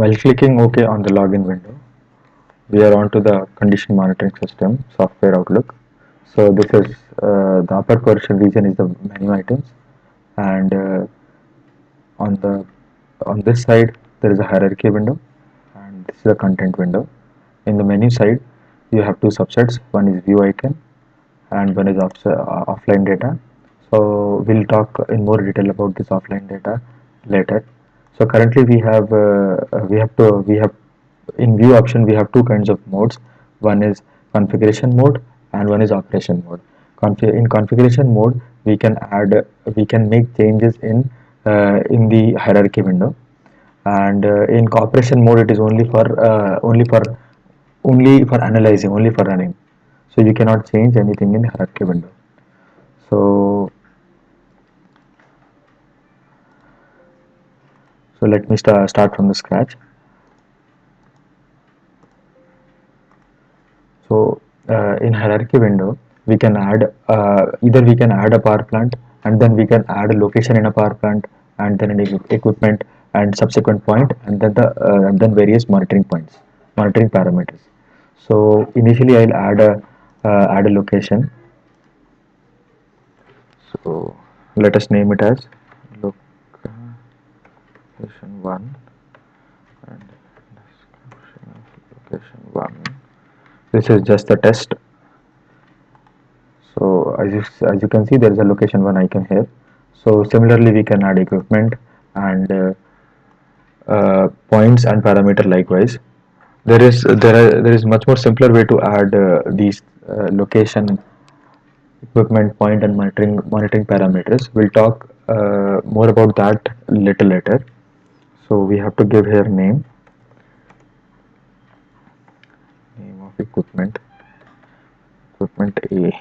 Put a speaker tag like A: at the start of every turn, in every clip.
A: While clicking OK on the login window, we are on to the condition monitoring system software outlook. So this is the upper portion region is the menu items, and on the on this side there is a hierarchy window, and this is a content window. In the menu side you have two subsets, one is view icon and one is offline data. So we'll talk in more detail about this offline data later. So currently we have in view option we have two kinds of modes. One is configuration mode and one is operation mode. In configuration mode we can make changes in the hierarchy window, and in operation mode it is only for analyzing, only for running. So you cannot change anything in the hierarchy window. So let me start from the scratch. So in hierarchy window we can add either we can add a power plant, and then we can add a location in a power plant, and then an equipment and subsequent point, and then various monitoring parameters. So initially I'll add a location. So let us name it as location 1 and description of location 1. This is just a test. So as you can see, there is a location 1 icon here. So similarly we can add equipment and points and parameter likewise. There is much more simpler way to add these location, equipment, point and monitoring parameters. We'll talk more about that little later. So we have to give here name of equipment A,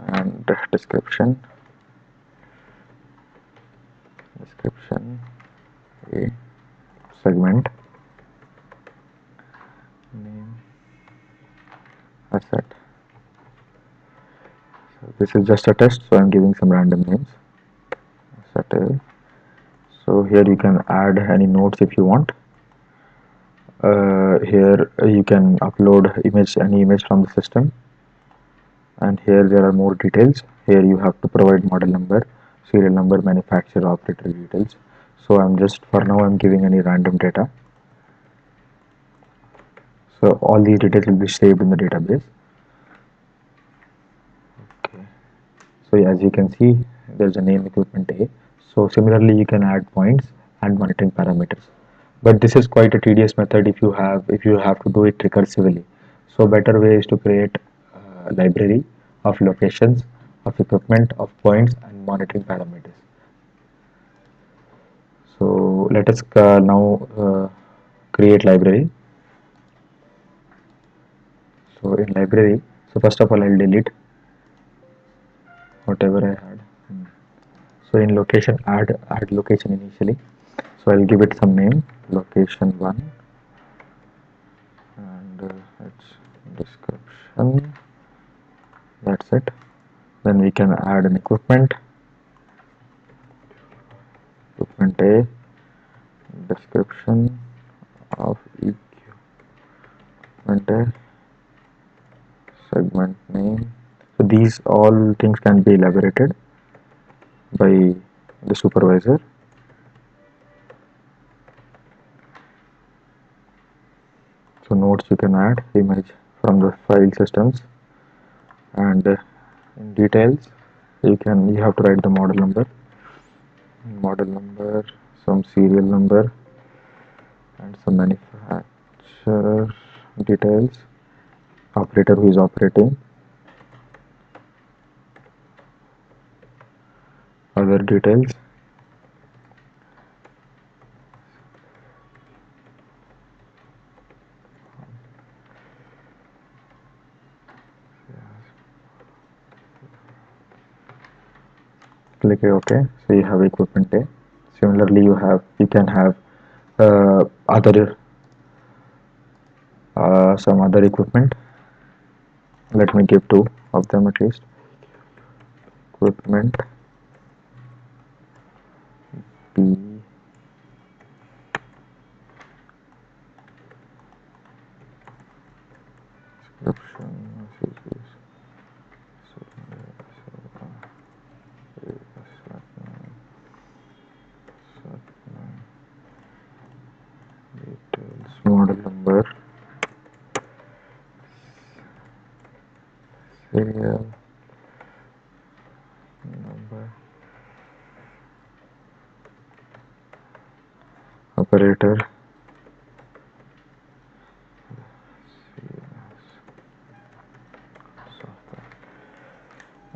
A: and description A, segment name, asset. So this is just a test, so I'm giving some random names. Asset A. So here you can add any nodes if you want. Here you can upload any image from the system, and here there are more details. Here you have to provide model number, serial number, manufacturer, operator details. So for now I'm giving any random data. So all these details will be saved in the database. Okay. So as you can see, there's a name equipment A. So similarly you can add points and monitoring parameters, but this is quite a tedious method if you have to do it recursively. So better way is to create a library of locations, of equipment, of points and monitoring parameters. So let us now create library. So in library, so first of all I'll delete whatever I had. So in location, add location initially. So I'll give it some name, location 1, and its description. That's it. Then we can add an equipment A, description of equipment A, segment name. So these all things can be elaborated by the supervisor. So nodes you can add image from the file systems, and in details you have to write the model number, some serial number, and some manufacturer details, operator who is operating, other details, click OK. So you have equipment A. Similarly you can have other some other equipment. Let me give two of them at least. Equipment B, model number, serial number, operator,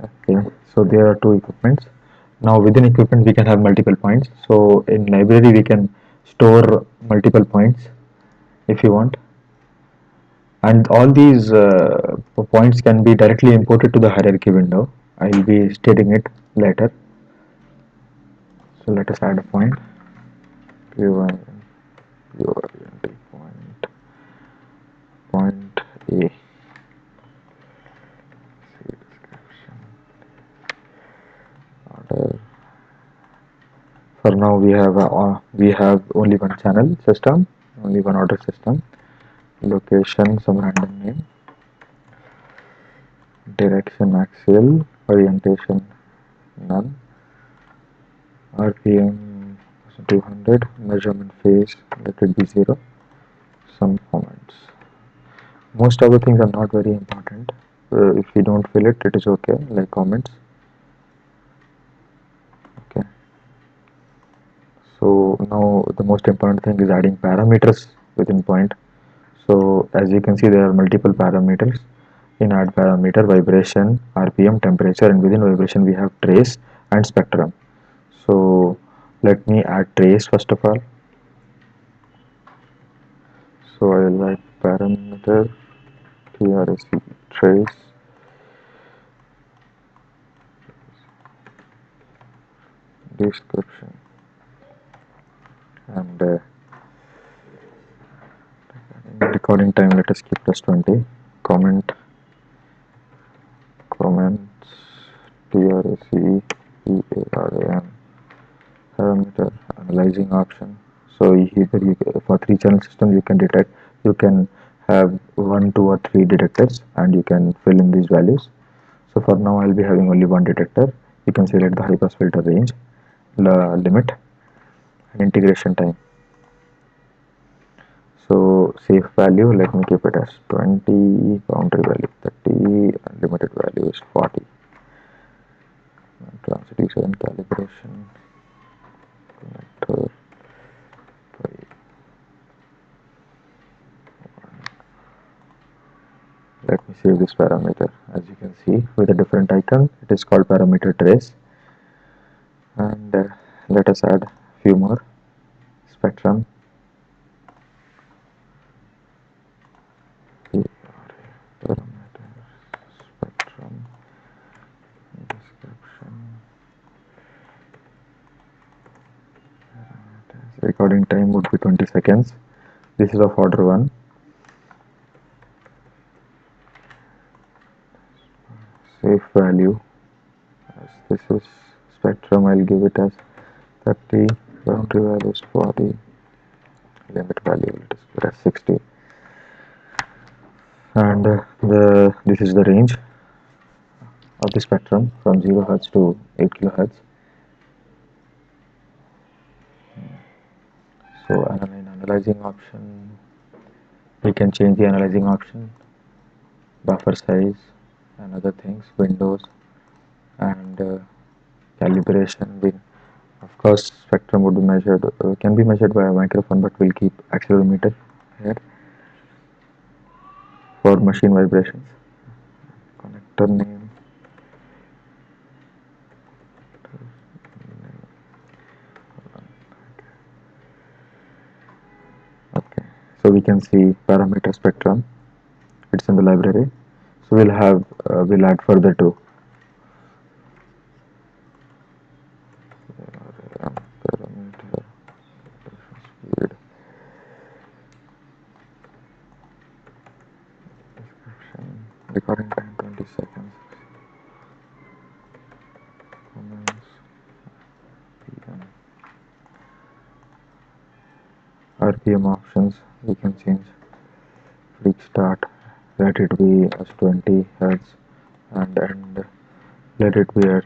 A: okay. So there are two equipments. Now within equipment we can have multiple points. So in library we can store multiple points if you want, and all these points can be directly imported to the hierarchy window. I will be stating it later. So let us add a point. P1, point, point A. Description, order. For now we have only one channel system, only one order system. Location, some random name. Direction axial, orientation none. RPM 200, measurement phase let it be 0. Some comments. Most of the things are not very important. If you don't fill it, it is okay, like comments. Okay. So now the most important thing is adding parameters within point. So as you can see, there are multiple parameters. In add parameter, vibration, RPM, temperature, and within vibration we have trace and spectrum. So let me add trace first of all. So I will write parameter TRSC trace description, and recording time let us keep plus 20. Comments TRSC EARAM parameter analyzing option. So either for 3 channel system you can have 1, 2 or 3 detectors and you can fill in these values. So for now I'll be having only one detector. You can select the high pass filter range, the limit, and integration time. So safe value, let me keep it as 20, boundary value 30, and limited value is 40. Transducer and calibration connector. Let me save this parameter. As you can see with a different icon, it is called parameter trace. And let us add a few more. Spectrum, parameter, spectrum, description, parameters. Recording time would be 20 seconds. This is of order 1. Safe value, as this is spectrum, I'll give it as 30, boundary value is 40, limit value let us give it as 60. And this is the range of the spectrum from 0 Hz to 8 kHz. So in analyzing option, we can change the analyzing option, buffer size and other things, windows, and calibration. Of course spectrum would be measured, can be measured by a microphone, but we'll keep accelerometer here for machine vibrations. Connector name, okay. So we can see parameter spectrum, it's in the library. So we'll add further to parameter speed, description, recording time 20 seconds, comments, PM, RPM options we can change, freak start, let it be as 20 hertz, and let it be at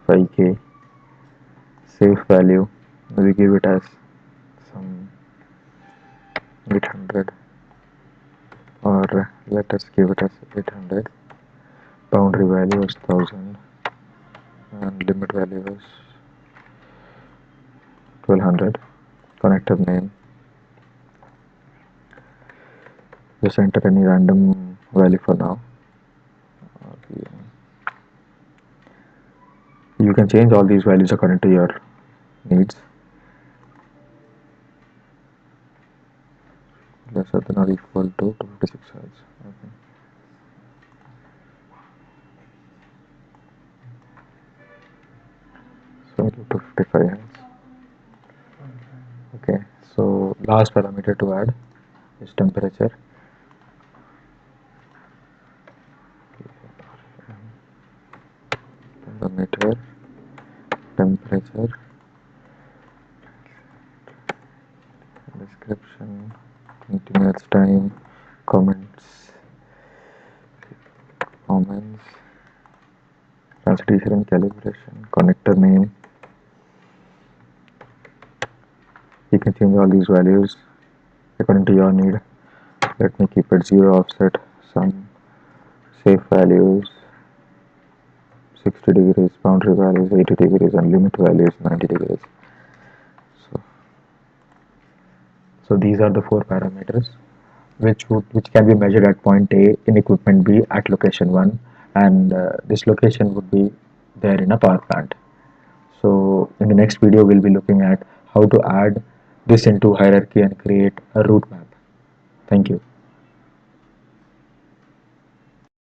A: 5k. Safe value, we give it as some 800, or let us give it as 800. Boundary value is 1000 and limit value is 1200. Connector name, just enter any random value for now. You can change all these values according to your needs. Lesser than or equal to 256 hertz. Okay. So 255 hertz. Okay. So last parameter to add is temperature. Parameter, temperature, description, 20 minutes time, comments, translation and calibration, connector name. You can change all these values according to your need. Let me keep it 0 offset, some safe values 60 degrees, boundary values 80 degrees, and limit values 90 degrees. So these are the 4 parameters which can be measured at point A in equipment B at location 1, and this location would be there in a power plant. So in the next video we'll be looking at how to add this into hierarchy and create a route map. Thank you.